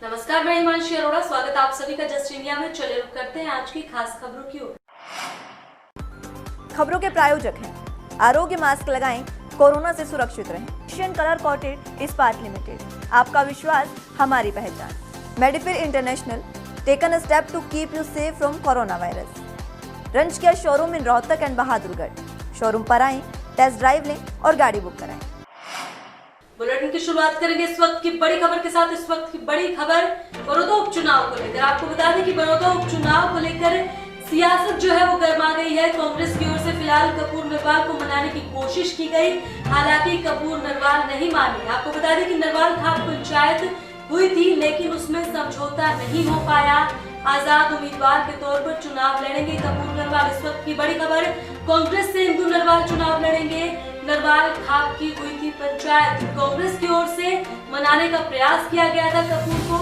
नमस्कार, मैं हिमांशी अरोड़ा। स्वागत आप सभी का जस्ट इंडिया में। चलिए रुक करते हैं आज की खास खबरों की ओर। खबरों के प्रायोजक हैं आरोग्य मास्क लगाएं, कोरोना से सुरक्षित रहें। एशियन कलर कोटेड इस्पात लिमिटेड, आपका विश्वास हमारी पहचान। मेडिफिर international, taken a step to keep you safe from corona virus. रंच किया showroom in Rohtak and Bahadurgarh. Showroom पर आएं, टेस्ट ड्राइव लें और गाड़ी बुक कराएं। बुलेटिन की शुरुआत करेंगे इस वक्त की बड़ी खबर के साथ। इस वक्त की बड़ी खबर बड़ौदा उपचुनाव को लेकर। आपको बता दें कि बड़ौदा उपचुनाव को लेकर सियासत जो है वो गर्मा गई है। कांग्रेस की ओर से फिलहाल कपूर नरवाल को मनाने की कोशिश की गई, हालांकि कपूर नरवाल नहीं माने। आपको बता दें कि नरवाल खाप पंचायत हुई थी, लेकिन उसमें समझौता नहीं हो पाया। आजाद उम्मीदवार के तौर पर चुनाव लड़ेंगे कपूर नरवाल। इस वक्त की बड़ी खबर, कांग्रेस से इंदु नरवाल चुनाव लड़ेंगे। नरवाल खाप की हुई थी पंचायत, कांग्रेस की ओर से मनाने का प्रयास किया गया था कपूर को,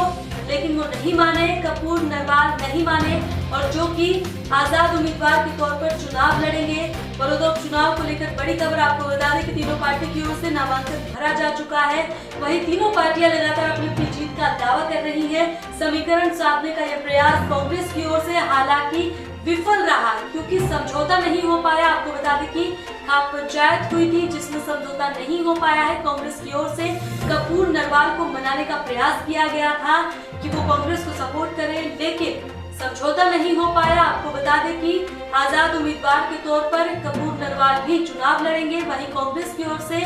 लेकिन वो नहीं माने। कपूर नरवाल नहीं माने और जो कि आजाद उम्मीदवार के तौर पर चुनाव लड़ेंगे। बड़ौदा उपचुनाव को लेकर बड़ी खबर। आपको बता दें कि तीनों पार्टी की ओर से नामांकन भरा जा चुका है। वहीं तीनों पार्टियां लगातार अपनी जीत का दावा कर रही है। समीकरण साधने का यह प्रयास कांग्रेस की ओर से हालांकि विफल रहा, क्योंकि समझौता नहीं हो पाया। आपको बता दें कि खाप पंचायत हुई थी जिसमें समझौता नहीं हो पाया है। कांग्रेस की ओर से कपूर नरवाल को मनाने का प्रयास किया गया था कि वो कांग्रेस को सपोर्ट करें, लेकिन समझौता नहीं हो पाया। आपको बता दें कि आजाद उम्मीदवार के तौर पर कपूर नरवाल भी चुनाव लड़ेंगे, वहीं कांग्रेस की ओर से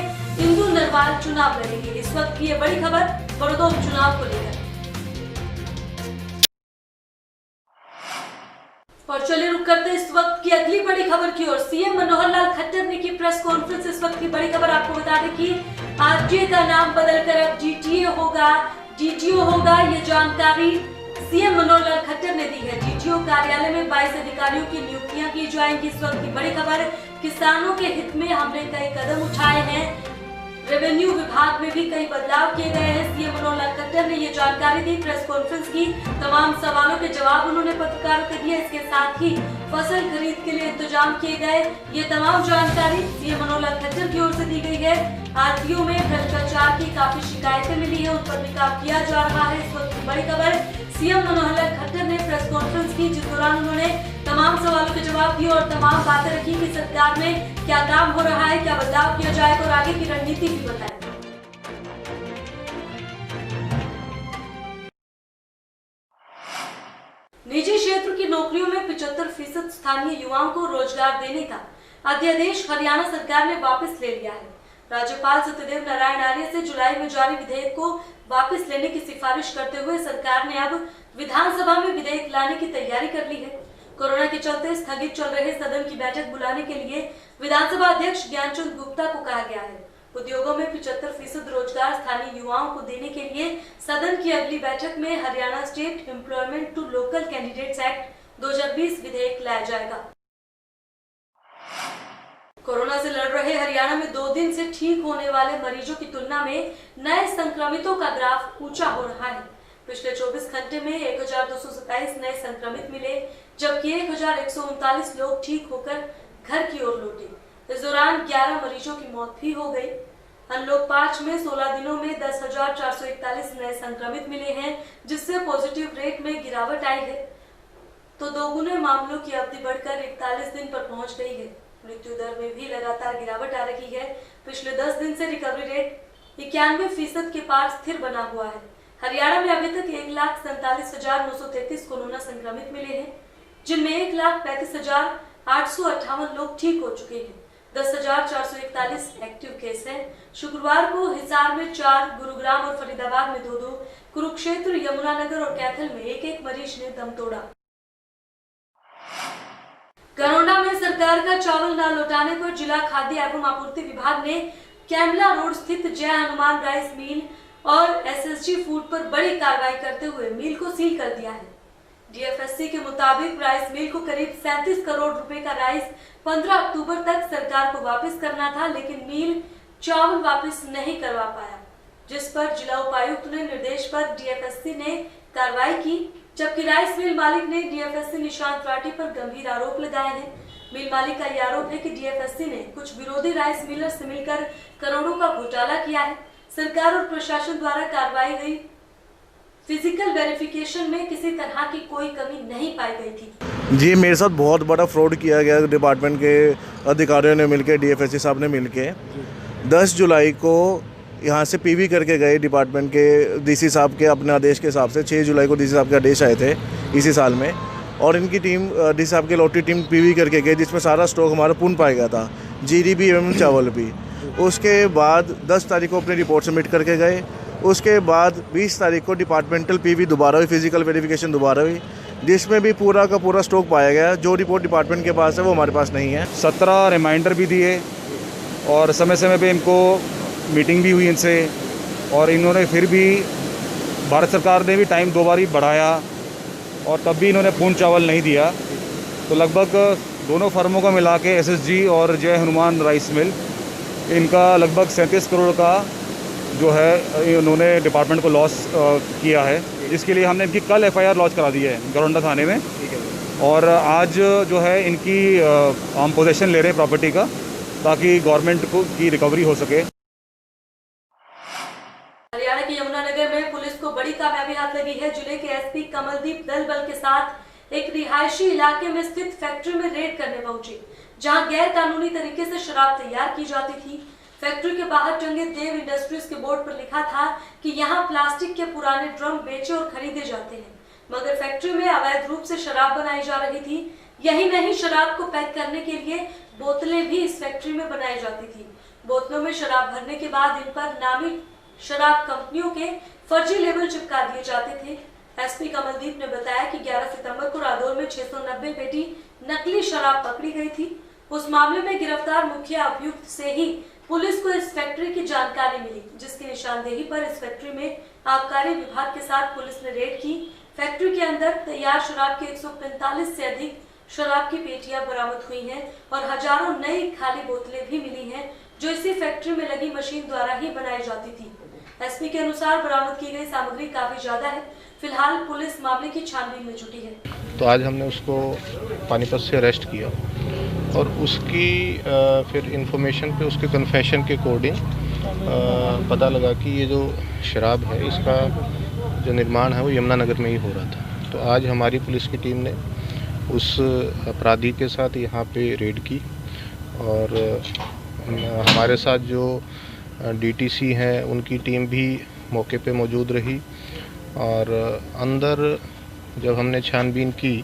इंदु नरवाल चुनाव लड़ेंगे। इस वक्त की ये बड़ी खबर बड़ौदा उपचुनाव को लेकर। और चलिए रुक करते इस वक्त की अगली बड़ी खबर की ओर। सीएम मनोहर लाल खट्टर ने की प्रेस कॉन्फ्रेंस। इस वक्त की बड़ी खबर। आपको बता दें कि आरटीए का नाम बदलकर अब जीटीए होगा, डीटीओ होगा। ये जानकारी सीएम मनोहर लाल खट्टर ने दी है। डीटीओ कार्यालय में 22 अधिकारियों की नियुक्तियां की जाएंगी। इस वक्त की बड़ी खबर, किसानों के हित में हमने कई कदम उठाए हैं। रेवेन्यू विभाग में भी कई बदलाव किए गए हैं। सीएम मनोहर लाल खट्टर ने ये जानकारी दी। प्रेस कॉन्फ्रेंस की तमाम सवालों के जवाब उन्होंने पत्रकारों को दिए। इसके साथ ही फसल खरीद के लिए इंतजाम किए गए। ये तमाम जानकारी सीएम मनोहर लाल खट्टर की ओर से दी गई है। आरटीओ में भ्रष्टाचार की काफी शिकायतें मिली है, उन पर भी काम किया जा रहा है। इस वक्त की बड़ी खबर, सीएम मनोहर लाल खट्टर ने प्रेस कॉन्फ्रेंस की, जिस दौरान उन्होंने तमाम सवालों के जवाब दिए और तमाम बातें रखी कि सरकार में क्या काम हो रहा है, क्या बदलाव किया जाएगा और आगे की रणनीति भी बताएं। निजी क्षेत्र की नौकरियों में 75% स्थानीय युवाओं को रोजगार देने का अध्यादेश हरियाणा सरकार ने वापस ले लिया है। राज्यपाल सत्यदेव नारायण आर्य से जुलाई में जारी विधेयक को वापस लेने की सिफारिश करते हुए सरकार ने अब विधानसभा में विधेयक लाने की तैयारी कर ली है। कोरोना के चलते स्थगित चल रहे सदन की बैठक बुलाने के लिए विधानसभा अध्यक्ष ज्ञानचंद गुप्ता को कहा गया है। उद्योगों में 75% रोजगार स्थानीय युवाओं को देने के लिए सदन की अगली बैठक में Haryana state employment to local candidates act 2020 विधेयक लाया जाएगा। कोरोना से लड़ रहे हरियाणा में 2 दिन से ठीक होने वाले मरीजों की तुलना में नए संक्रमितों का ग्राफ ऊंचा हो रहा है। पिछले 24 घंटे में 1227 नए संक्रमित मिले, जबकि 1139 लोग ठीक होकर घर की ओर लौटे। इस दौरान 11 मरीजों की मौत भी हो गई। अनलॉक 5 में 16 दिनों में 10,441 नए संक्रमित मिले हैं, जिससे पॉजिटिव रेट में गिरावट आई है, तो दोगुने मामलों की अवधि बढ़कर 41 दिन पर पहुंच गई है। मृत्यु दर में भी लगातार गिरावट आ रही है। पिछले 10 दिन से रिकवरी रेट 91% के पार स्थिर बना हुआ है। हरियाणा में अभी तक 1,47,933 कोरोना संक्रमित मिले हैं, जिनमें 1,35,858 लोग ठीक हो चुके हैं। 10,441 एक्टिव केस हैं। शुक्रवार को हिसार में 4, गुरुग्राम और फरीदाबाद में 2-2, कुरुक्षेत्र, यमुनानगर और कैथल में 1-1 मरीज ने दम तोड़ा। गरोंडा में सरकार का चावल न लौटाने पर जिला खाद्य एवं आपूर्ति विभाग ने कैमला रोड स्थित जय हनुमान राइस मिल और एसएसजी फूड पर बड़ी कार्रवाई करते हुए मिल को सील कर दिया है। डीएफएससी के मुताबिक राइस मिल को करीब 37 करोड़ रुपए का राइस 15 अक्टूबर तक सरकार को वापस करना था, लेकिन मिल चावल वापस नहीं करवा पाया, जिस पर जिला उपायुक्त ने निर्देश पर डीएफएससी ने कार्रवाई की, जबकि राइस मिल मालिक ने डीएफएससी निशांत राठी पर गंभीर आरोप लगाए हैं। मिल मालिक का यह आरोप है कि डीएफएससी ने कुछ विरोधी राइस मिलर से मिलकर करोड़ों का घोटाला किया है। सरकार और प्रशासन द्वारा फिजिकल वेरिफिकेशन में किसी तरह की कोई कमी नहीं पाई गई थी। जी, मेरे साथ बहुत बड़ा फ्रॉड किया गया डिपार्टमेंट के अधिकारियों ने मिलकर, डीएफएससी साहब ने मिलके 10 जुलाई को यहाँ से पीवी करके गए डिपार्टमेंट के डीसी साहब के अपने आदेश के हिसाब से। 6 जुलाई को डीसी साहब के आदेश आए थे इसी साल में, और इनकी टीम डीसी साहब की लॉटरी टीम पीवी करके गई, जिसमें सारा स्टॉक हमारा पूर्ण पाया गया था, जीरी भी एवं चावल भी। उसके बाद 10 तारीख को अपनी रिपोर्ट सबमिट करके गए। उसके बाद 20 तारीख को डिपार्टमेंटल पीवी दोबारा हुई, फिजिकल वेरिफिकेशन दोबारा हुई, जिसमें भी पूरा का पूरा स्टॉक पाया गया। जो रिपोर्ट डिपार्टमेंट के पास है वो हमारे पास नहीं है। 17 रिमाइंडर भी दिए और समय समय पे इनको मीटिंग भी हुई इनसे, और इन्होंने फिर भी भारत सरकार ने भी टाइम 2 बार ही बढ़ाया और तब भी इन्होंने पूर्ण चावल नहीं दिया। तो लगभग दोनों फर्मों को मिला के एसएसजी और जय हनुमान राइस मिल, इनका लगभग 37 करोड़ का जो है उन्होंने डिपार्टमेंट को लॉस किया है, जिसके लिए हमने इनकी कल एफआईआर लॉन्च करा दी है गरौंडा थाने में। और आज जो है इनकी हम पोजेशन ले रहे हैं प्रॉपर्टी का, ताकि गवर्नमेंट को की रिकवरी हो सके। हरियाणा के यमुनानगर में पुलिस को बड़ी कामयाबी हाथ लगी है। जिले के एसपी कमलदीप दल बल के साथ एक रिहायशी इलाके में स्थित फैक्ट्री में रेड करने पहुंचे, जहां गैर कानूनी तरीके से शराब तैयार की जाती थी। फैक्ट्री के बाहर टंगे देव इंडस्ट्रीज के बोर्ड पर लिखा था कि यहां प्लास्टिक के पुराने ड्रम बेचे और खरीदे जाते हैं, मगर फैक्ट्री में अवैध रूप से शराब बनाई जा रही थी। यही नहीं, शराब को पैक करने के लिए बोतलें भी इस फैक्ट्री में बनाई जाती थी। बोतलों में शराब भरने के बाद इन पर नामी शराब कंपनियों के फर्जी लेबल चिपका दिए जाते थे। एसपी कमलदीप ने बताया कि 11 सितंबर को रादौर में 690 पेटी नकली शराब पकड़ी गई थी। उस मामले में गिरफ्तार मुख्य अभियुक्त से ही पुलिस को इस फैक्ट्री की जानकारी मिली, जिसकी निशानदेही पर इस फैक्ट्री में आबकारी विभाग के साथ पुलिस ने रेड की। फैक्ट्री के अंदर तैयार शराब के 145 से अधिक शराब की पेटियां बरामद हुई हैं और हजारों नई खाली बोतलें भी मिली हैं, जो इसी फैक्ट्री में लगी मशीन द्वारा ही बनाई जाती थी। एसपी के अनुसार बरामद की गई सामग्री काफी ज्यादा है। फिलहाल पुलिस मामले की छानबीन में जुटी है। तो आज हमने उसको पानीपत से अरेस्ट किया और उसकी फिर इंफॉर्मेशन पे उसके कन्फेशन के अकॉर्डिंग पता लगा कि ये जो शराब है इसका जो निर्माण है वो यमुनानगर में ही हो रहा था। तो आज हमारी पुलिस की टीम ने उस अपराधी के साथ यहाँ पे रेड की और हमारे साथ जो डीटीसी हैं उनकी टीम भी मौके पे मौजूद रही, और अंदर जब हमने छानबीन की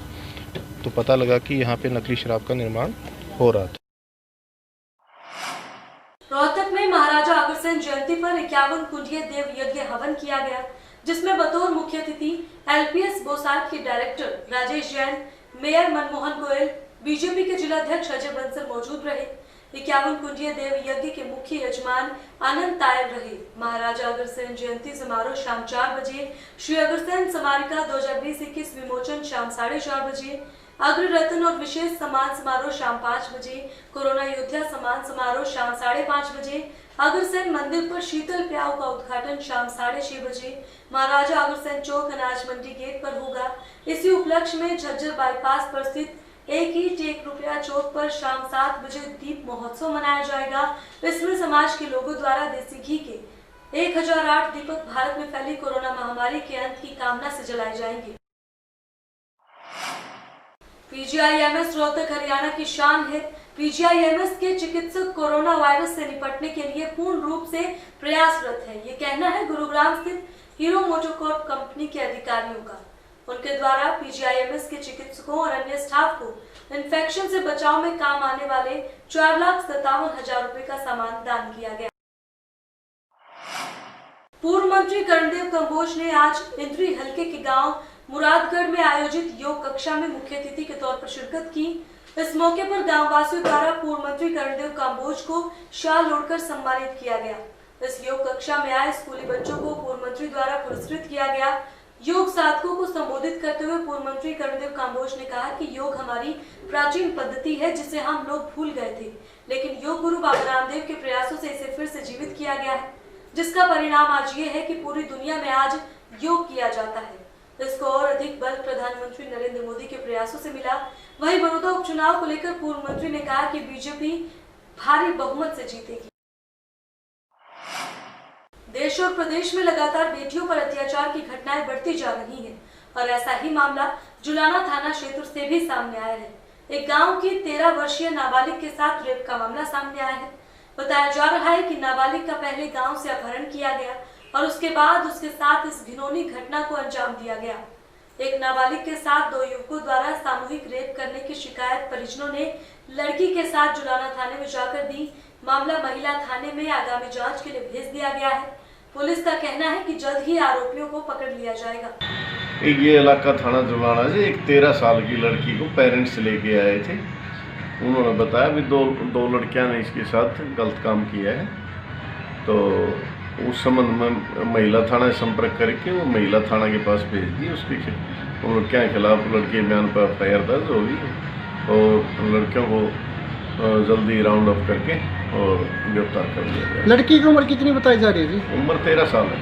तो पता लगा कि यहाँ पे नकली शराब का निर्माण हो रहा था। रोहतक में महाराजा अग्रसेन जयंती पर 51 कुंडीय देव यज्ञ हवन किया गया, जिसमें बतौर मुख्य अतिथि एलपीएस बोसाट के director Rajesh Jain, mayor Manmohan Goyal, BJP के जिलाध्यक्ष अजय बंसल मौजूद रहे। 51 कुंडीय देव यज्ञ के मुख्य यजमान आनंद तायल रहे। महाराजा अग्रसेन जयंती समारोह शाम 4 बजे, श्री अग्रसेन स्मारिका 2020-21 विमोचन शाम 4:30 बजे, अग्र रत्न और विशेष सम्मान समारोह शाम 5 बजे, कोरोना योद्धा सम्मान समारोह शाम 5:30 बजे, अग्रसेन मंदिर पर शीतल प्याऊ का उद्घाटन शाम 6:30 बजे महाराजा अग्रसेन चौक अनाज मंडी गेट पर होगा। इसी उपलक्ष्य में झज्जर बाईपास पर स्थित एक ही टेक रुपया चौक पर शाम 7 बजे दीप महोत्सव मनाया जाएगा। इसमें समाज के लोगों द्वारा देसी घी के 1008 दीपक भारत में फैली कोरोना महामारी के अंत की कामना से जलाए जाएंगे। पीजीआईएमएस रोहतक हरियाणा की शान है। पीजीआईएमएस के चिकित्सक कोरोना वायरस से निपटने के लिए पूर्ण रूप से प्रयासरत है, ये कहना है गुरुग्राम स्थित हीरो मोटोकॉर्प कंपनी के अधिकारियों का। उनके द्वारा पीजीआईएमएस के चिकित्सकों और अन्य स्टाफ को इन्फेक्शन से बचाव में काम आने वाले 4,57,000 रुपए का सामान दान किया गया। पूर्व मंत्री कर्णदेव कंबोज ने आज इंद्री हलके के गांव मुरादगढ़ में आयोजित योग कक्षा में मुख्य अतिथि के तौर पर शिरकत की। इस मौके पर गांववासियों द्वारा पूर्व मंत्री कर्णदेव कंबोज को शाल ओढ़कर सम्मानित किया गया। इस योग कक्षा में आए स्कूली बच्चों को पूर्व मंत्री द्वारा पुरस्कृत किया गया। योग साधकों को संबोधित करते हुए पूर्व मंत्री कर्णदेव कंबोज ने कहा कि योग हमारी प्राचीन पद्धति है, जिसे हम लोग भूल गए थे, लेकिन योग गुरु बाबा रामदेव के प्रयासों से इसे फिर से जीवित किया गया है, जिसका परिणाम आज ये है कि पूरी दुनिया में आज योग किया जाता है। इसको और अधिक बल प्रधानमंत्री नरेंद्र मोदी के प्रयासों से मिला। वहीं बड़ौदा उपचुनाव को लेकर पूर्व मंत्री ने कहा कि बीजेपी भारी बहुमत से जीतेगी। देश और प्रदेश में लगातार बेटियों पर अत्याचार की घटनाएं बढ़ती जा रही हैं और ऐसा ही मामला जुलाना थाना क्षेत्र से भी सामने आया है। एक गांव की 13 वर्षीय नाबालिग के साथ रेप का मामला सामने आया है। बताया जा रहा है कि नाबालिग का पहले गांव से अपहरण किया गया और उसके बाद उसके साथ इस घिनौनी घटना को अंजाम दिया गया। एक नाबालिग के साथ 2 युवकों द्वारा सामूहिक रेप करने की शिकायत परिजनों ने लड़की के साथ जुलाना थाने में जाकर दी। मामला महिला थाने में आगामी जांच के लिए भेज दिया गया है। पुलिस का कहना है कि जल्द ही आरोपियों को पकड़ लिया जाएगा। ये इलाका थाना जुलाना से एक 13 साल की लड़की को पेरेंट्स लेके आए थे। उन्होंने बताया भी दो लड़कियां ने इसके साथ गलत काम किया है, तो उस संबंध में महिला थाना से संपर्क करके वो महिला थाना के पास भेज दी। उसके उन लड़कियों के खिलाफ लड़के बयान पर FIR दर्ज होगी और लड़कियों को जल्दी राउंड अप करके और गिरफ्तार कर लिया जाए। लड़की की उम्र कितनी बताई जा रही है जी? उम्र 13 साल है।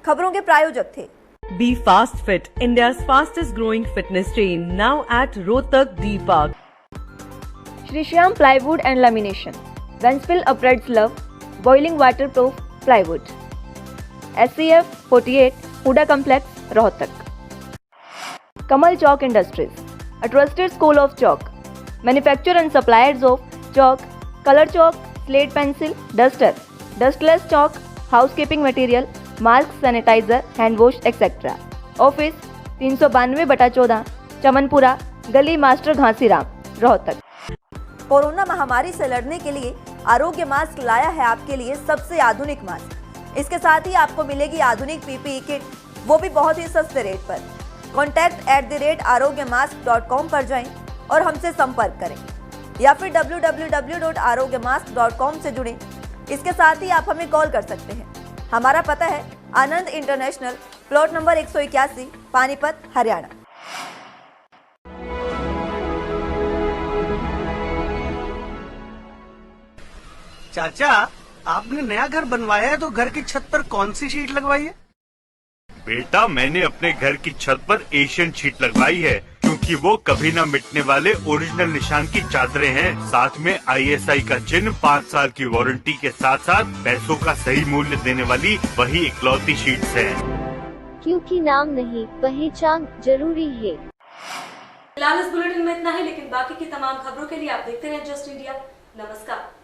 खबरों के प्रायोजक थे Be Fast Fit, India's fastest growing fitness chain, now at Rohtak D Park. Shri Shyam plywood and lamination, वेंसफिल अपरेट्स लव, boiling waterproof plywood, SCF 48 HUDA complex Rohtak. Kamal Chowk industries, a trusted school of chalk, manufacturer and suppliers of chalk, color chalk, slate pencil, duster, dustless chalk, housekeeping material, mask, sanitiser, hand wash etcetera. Office 392/14 Chamanpura गली master Ghasiram Rohtak. Corona महामारी से लड़ने के लिए आरोग्य mask लाया है आपके लिए सबसे आधुनिक मास्क। इसके साथ ही आपको मिलेगी आधुनिक PPE किट, वो भी बहुत ही सस्ते रेट पर। contact@arogyamask.com पर जाएं और हमसे संपर्क करें या फिर www.arogyamask.com से जुड़ें। इसके साथ ही आप हमें कॉल कर सकते हैं। हमारा पता है Anand international, plot number 181, Panipat, Haryana. चाचा, आपने नया घर बनवाया है तो घर की छत पर कौन सी शीट लगवाई है? बेटा, मैंने अपने घर की छत पर एशियन शीट लगवाई है क्योंकि वो कभी न मिटने वाले ओरिजिनल निशान की चादरें हैं। साथ में ISI का चिन्ह, 5 साल की वारंटी के साथ साथ पैसों का सही मूल्य देने वाली वही इकलौती शीट्स है। क्योंकि नाम नहीं, पहचान जरूरी है। फिलहाल इस बुलेटिन में इतना ही, लेकिन बाकी की तमाम खबरों के लिए आप देखते रहें जस्ट इंडिया। नमस्कार।